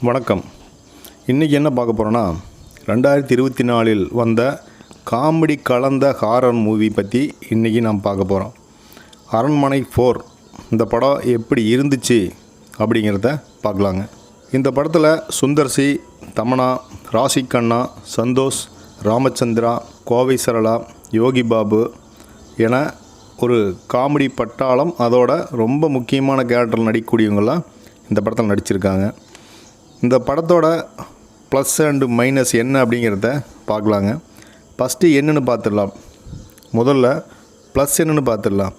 வணக்கம். இன்றைக்கி என்ன பார்க்க போகிறோன்னா 2024 வந்த காமெடி கலந்த ஹாரர் மூவி பற்றி இன்றைக்கி நாம் பார்க்க போகிறோம். அரண்மனை 4 இந்த படம் எப்படி இருந்துச்சு அப்படிங்கிறத பார்க்கலாங்க. இந்த படத்தில் சுந்தர் சி, தமன்னா, ராசி கண்ணா, சந்தோஷ், ராமச்சந்திரா, கோவை சரளா, யோகி பாபு என ஒரு காமெடி பட்டாளம், அதோட ரொம்ப முக்கியமான கேரக்டர் நடிக்கக்கூடியவங்களாம் இந்த படத்தில் நடிச்சிருக்காங்க. இந்த படத்தோட ப்ளஸ் அண்டு மைனஸ் என்ன அப்படிங்கிறத பார்க்கலாங்க. ஃபஸ்ட்டு என்னென்னு பார்த்துடலாம். முதல்ல ப்ளஸ் என்னென்னு பார்த்துடலாம்.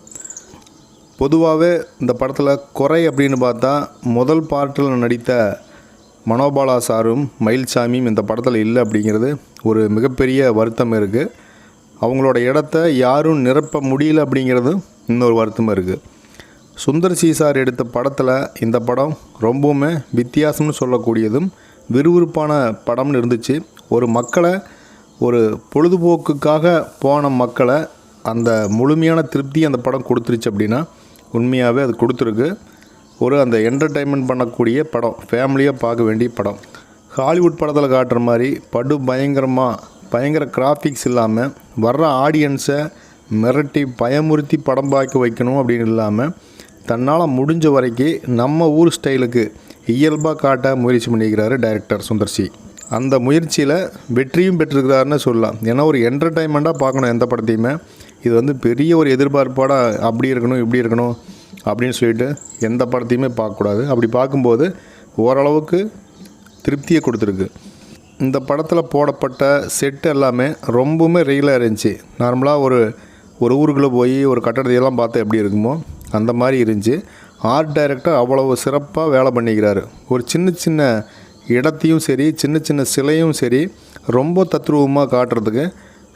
பொதுவாகவே இந்த படத்தில் குறை அப்படின்னு பார்த்தா, முதல் பார்ட்டில் நடித்த மனோபாலா சாரும் மயில்சாமியும் இந்த படத்தில் இல்லை அப்படிங்கிறது ஒரு மிகப்பெரிய வருத்தம் இருக்குது. அவங்களோட இடத்த யாரும் நிரப்ப முடியல அப்படிங்கிறது இன்னொரு வருத்தம் இருக்குது. சுந்தர் சி சார் எடுத்த படத்தில் இந்த படம் ரொம்பவுமே வித்தியாசம்னு சொல்லக்கூடியதும் விறுவிறுப்பான படம்னு இருந்துச்சு. ஒரு பொழுதுபோக்குக்காக போன மக்களை அந்த முழுமையான திருப்தி அந்த படம் கொடுத்துருச்சு அப்படின்னா உண்மையாகவே அது கொடுத்துருக்கு. அந்த என்டர்டெயின்மெண்ட் பண்ணக்கூடிய படம், ஃபேமிலியாக பார்க்க வேண்டிய படம். ஹாலிவுட் படத்தில் காட்டுற மாதிரி பயங்கர கிராஃபிக்ஸ் இல்லாமல் வர்ற ஆடியன்ஸை மிரட்டி பயமுறுத்தி படம் பார்க்க வைக்கணும் அப்படின்னு இல்லாமல் தன்னால் முடிஞ்ச வரைக்கும் நம்ம ஊர் ஸ்டைலுக்கு இயல்பாக காட்ட முயற்சி பண்ணிக்கிறாரு டைரக்டர் சுந்தர் சி. அந்த முயற்சியில் வெற்றியும் பெற்றிருக்கிறாருன்னு சொல்லலாம். ஏன்னா ஒரு என்டர்டெயின்மெண்ட்டாக பார்க்கணும் எந்த படத்தையுமே. இது பெரிய ஒரு எதிர்பார்ப்போட அப்படி இருக்கணும் இப்படி இருக்கணும் அப்படின்னு சொல்லிட்டு எந்த படத்தையுமே பார்க்கக்கூடாது. அப்படி பார்க்கும்போது ஓரளவுக்கு திருப்தியை கொடுத்துருக்கு. இந்த படத்தில் போடப்பட்ட செட் எல்லாமே ரொம்பவுமே ரியலாக இருந்துச்சு. நார்மலாக ஒரு ஊருக்குள்ளே போய் ஒரு கட்டடத்தையெல்லாம் பார்த்தா எப்படி இருக்குமோ அந்த மாதிரி இருந்துச்சு. ஆர்ட் டைரக்டர் அவ்வளவு சிறப்பாக வேலை பண்ணிக்கிறாரு. ஒரு சின்ன இடத்தையும் சரி, சின்ன சிலையும் சரி ரொம்ப தத்ரூபமாக காட்டுறதுக்கு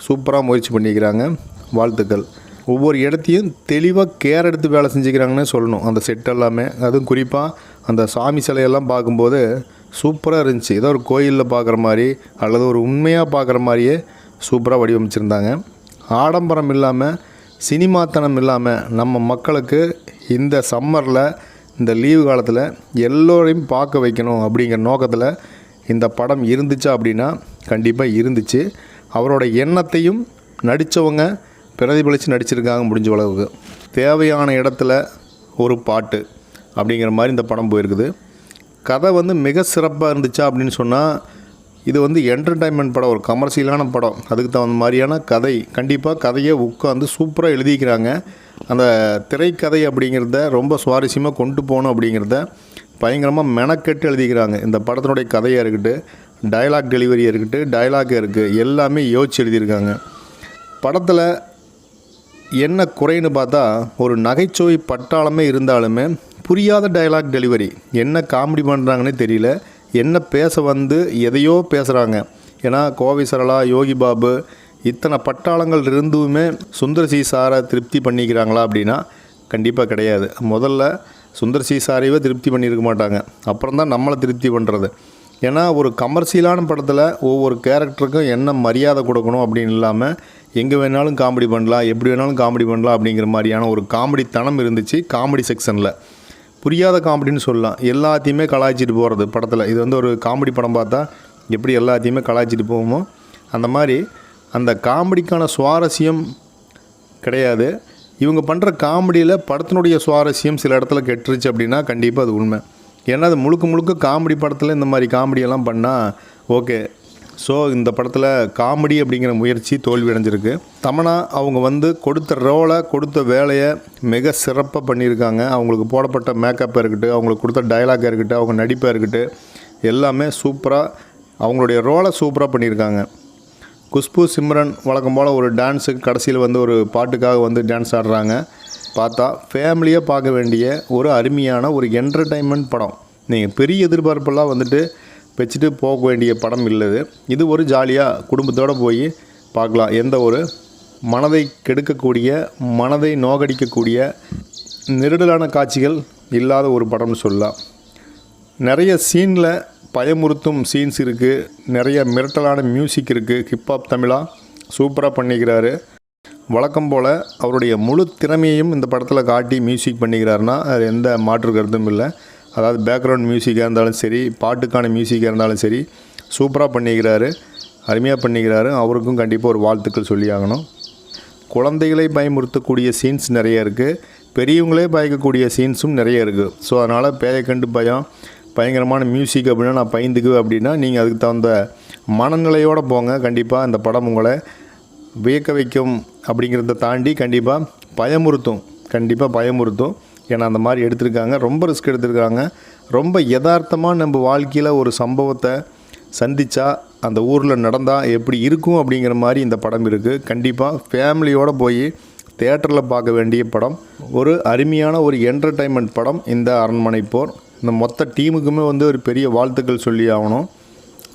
சூப்பராக முயற்சி பண்ணிக்கிறாங்க. வாழ்த்துக்கள். ஒவ்வொரு இடத்தையும் தெளிவாக கேர் எடுத்து வேலை செஞ்சுக்கிறாங்கன்னு சொல்லணும். அந்த செட் எல்லாமே, அதுவும் குறிப்பாக அந்த சாமி சிலையெல்லாம் பார்க்கும்போது சூப்பராக இருந்துச்சு. ஏதோ ஒரு கோயிலில் பார்க்குற மாதிரி அல்லது ஒரு உண்மையாக பார்க்குற மாதிரியே சூப்பராக வடிவமைச்சிருந்தாங்க. ஆடம்பரம் இல்லாமல், சினிமாத்தனம் இல்லாமல் நம்ம மக்களுக்கு இந்த சம்மரில், இந்த லீவு காலத்தில் எல்லோரையும் பார்க்க வைக்கணும் அப்படிங்கிற நோக்கத்தில் இந்த படம் இருந்துச்சா அப்படின்னா கண்டிப்பாக இருந்துச்சு. அவரோட எண்ணத்தையும் நடித்தவங்க பிரதிபலித்து நடிச்சிருக்காங்க முடிஞ்ச அளவுக்கு. தேவையான இடத்துல ஒரு பாட்டு அப்படிங்கிற மாதிரி இந்த படம் போயிருக்குது. கதை மிக சிறப்பாக இருந்துச்சா அப்படின்னு சொன்னால், இது என்டர்டெயின்மெண்ட் படம், ஒரு கமர்ஷியலான படம். அதுக்கு தகுந்த மாதிரியான கதை, கண்டிப்பாக கதையை உட்காந்து சூப்பராக எழுதிக்கிறாங்க. அந்த திரைக்கதை அப்படிங்கிறத ரொம்ப சுவாரஸ்யமாக கொண்டு போகணும் அப்படிங்கிறத பயங்கரமாக மெனக்கெட்டு எழுதிக்கிறாங்க. இந்த படத்தினுடைய கதையாக இருக்கட்டும், டயலாக் டெலிவரியாக இருக்கட்டும், டயலாக் இருக்குது, எல்லாமே யோசிச்சு எழுதியிருக்காங்க. படத்தில் என்ன குறைன்னு பார்த்தா, ஒரு நகைச்சுவை பட்டாளமே இருந்தாலுமே புரியாத டயலாக் டெலிவரி. என்ன காமெடி பண்ணுறாங்கன்னே தெரியல. என்ன பேச எதையோ பேசுகிறாங்க. ஏன்னா கோவை சரளா, யோகி பாபு இத்தனை பட்டாளங்கள் இருந்துமே சுந்தர் சி சாரை திருப்தி பண்ணிக்கிறாங்களா அப்படின்னா கண்டிப்பாக கிடையாது. முதல்ல சுந்தர் சி சாரையே திருப்தி பண்ணியிருக்க மாட்டாங்க. அப்புறம் தான் நம்மளை திருப்தி பண்ணுறது. ஏன்னா ஒரு கமர்ஷியலான படத்தில் ஒவ்வொரு கேரக்டருக்கும் என்ன மரியாதை கொடுக்கணும் அப்படின்னு இல்லாமல் எங்கே வேணாலும் காமெடி பண்ணலாம், எப்படி வேணாலும் காமெடி பண்ணலாம் அப்படிங்கிற மாதிரியான ஒரு காமெடி தனம் இருந்துச்சு காமெடி செக்ஷனில். புரியாத காமெடின்னு சொல்லலாம். எல்லாத்தையுமே கலாய்ச்சிட்டு போகிறது படத்தில். இது ஒரு காமெடி படம் பார்த்தா எப்படி எல்லாத்தையுமே கலாய்ச்சிட்டு போவோமோ அந்த மாதிரி அந்த காமெடிக்கான சுவாரஸ்யம் கிடையாது. இவங்க பண்ணுற காமெடியில் படத்தினுடைய சுவாரஸ்யம் சில இடத்துல கெட்டுருச்சு அப்படின்னா கண்டிப்பாக அது உண்மை. ஏன்னா அது முழுக்க காமெடி படத்தில் இந்த மாதிரி காமெடியெல்லாம் பண்ணால் ஓகே. ஸோ இந்த படத்தில் காமெடி அப்படிங்கிற முயற்சி தோல்வி அடைஞ்சிருக்கு. தமன்னா அவங்க கொடுத்த ரோலை, கொடுத்த வேலையை மிக சிறப்பாக பண்ணியிருக்காங்க. அவங்களுக்கு போடப்பட்ட மேக்கப்பாக இருக்கட்டும், அவங்களுக்கு கொடுத்த டயலாக்காக இருக்கட்டும், அவங்க நடிப்பாக இருக்கட்டும், எல்லாமே சூப்பராக அவங்களுடைய ரோலை சூப்பராக பண்ணியிருக்காங்க. குஷ்பு, சிம்ரன் வழக்கம் போல் ஒரு டான்ஸுக்கு கடைசியில் ஒரு பாட்டுக்காக டான்ஸ் ஆடுறாங்க. பார்த்தா ஃபேமிலியாக பார்க்க வேண்டிய ஒரு அருமையான ஒரு என்டர்டெயின்மெண்ட் படம். நீங்கள் பெரிய எதிர்பார்ப்பெல்லாம் வச்சுட்டு போக வேண்டிய படம் இல்லை. இது ஒரு ஜாலியாக குடும்பத்தோடு போய் பார்க்கலாம். எந்த ஒரு மனதை கெடுக்கக்கூடிய, மனதை நோகடிக்கக்கூடிய நெருடலான காட்சிகள் இல்லாத ஒரு படம்னு சொல்லலாம். நிறைய சீனில் பயமுறுத்தும் சீன்ஸ் இருக்குது, நிறைய மிரட்டலான மியூசிக் இருக்குது. ஹிப்ஹாப் தமிழா சூப்பராக பண்ணிக்கிறாரு. வழக்கம் போல் அவருடைய முழு திறமையையும் இந்த படத்தில் காட்டி மியூசிக் பண்ணிக்கிறாருன்னா அது எந்த மாற்று கருத்தும் இல்லை. அதாவது பேக்ரவுண்ட் மியூசிக்காக இருந்தாலும் சரி, பாட்டுக்கான மியூசிக்காக இருந்தாலும் சரி, சூப்பராக பண்ணிக்கிறாரு, அருமையாக பண்ணிக்கிறாரு. அவருக்கும் கண்டிப்பாக ஒரு வாழ்த்துக்கள் சொல்லி ஆகணும். குழந்தைகளை பயமுறுத்தக்கூடிய சீன்ஸ் நிறைய இருக்குது, பெரியவங்களே பயக்கக்கூடிய சீன்ஸும் நிறைய இருக்குது. ஸோ அதனால் பேயை கண்டு பயங்கரமான மியூசிக் அப்படின்னா நான் பயந்துக்குவேன் அப்படின்னா நீங்கள் அதுக்கு தகுந்த மனநிலையோடு போங்க. கண்டிப்பாக இந்த படம் உங்களை வியக்க வைக்கும் அப்படிங்கிறத தாண்டி கண்டிப்பாக பயமுறுத்தும். ஏன்னா அந்த மாதிரி எடுத்திருக்காங்க, ரொம்ப ரிஸ்க் எடுத்திருக்காங்க. ரொம்ப யதார்த்தமாக நம்ம வாழ்க்கையில் ஒரு சம்பவத்தை சந்தித்தா அந்த ஊரில் நடந்தால் எப்படி இருக்கும் அப்படிங்கிற மாதிரி இந்த படம் இருக்குது. கண்டிப்பாக ஃபேமிலியோடு போய் தியேட்டரில் பார்க்க வேண்டிய படம். ஒரு அருமையான ஒரு என்டர்டைன்மெண்ட் படம் இந்த அரண்மனை போர். இந்த மொத்த டீமுக்குமே ஒரு பெரிய வாழ்த்துக்கள் சொல்லி ஆகணும்.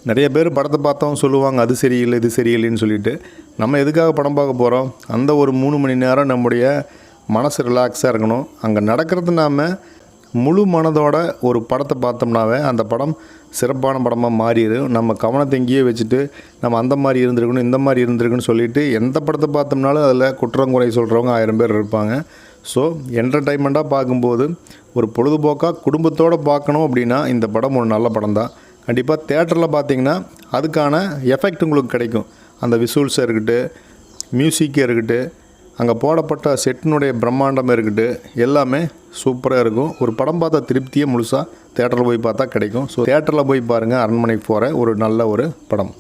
நிறைய பேர் படத்தை பார்த்தவங்க சொல்லுவாங்க அது சரியில்லை இது சரியில்லைன்னு சொல்லிட்டு. நம்ம எதுக்காக படம் பார்க்க போகிறோம்? அந்த ஒரு 3 மணி நேரம் நம்முடைய மனசு ரிலாக்ஸாக இருக்கணும். அங்கே நடக்கிறது நாம் முழு மனதோட ஒரு படத்தை பார்த்தோம்னாவே அந்த படம் சிறப்பான படமாக மாறிடும். நம்ம கவனத்தை எங்கேயே வச்சுட்டு நம்ம அந்த மாதிரி இருந்திருக்கணும் இந்த மாதிரி இருந்திருக்குன்னு சொல்லிட்டு எந்த படத்தை பார்த்தோம்னாலும் அதில் குற்றங்குறை சொல்கிறவங்க 1000 பேர் இருப்பாங்க. ஸோ என்டர்டைன்மெண்ட்டாக பார்க்கும்போது ஒரு பொழுதுபோக்காக குடும்பத்தோடு பார்க்கணும் அப்படின்னா இந்த படம் ஒரு நல்ல படம் தான். கண்டிப்பாக தேட்டரில் பார்த்தீங்கன்னா அதுக்கான எஃபெக்ட் உங்களுக்கு கிடைக்கும். அந்த விசுவல்ஸாக இருக்கட்டும், மியூசிக்காக இருக்கட்டும், அங்கே போடப்பட்ட செட்டினுடைய பிரம்மாண்டம் இருக்கட்டும், எல்லாமே சூப்பராக இருக்கும். ஒரு படம் பார்த்தா திருப்தியே முழுசாக தேட்டரில் போய் பார்த்தா கிடைக்கும். ஸோ தேட்டரில் போய் பாருங்கள், அரண்மனை போகிற ஒரு நல்ல ஒரு படம்.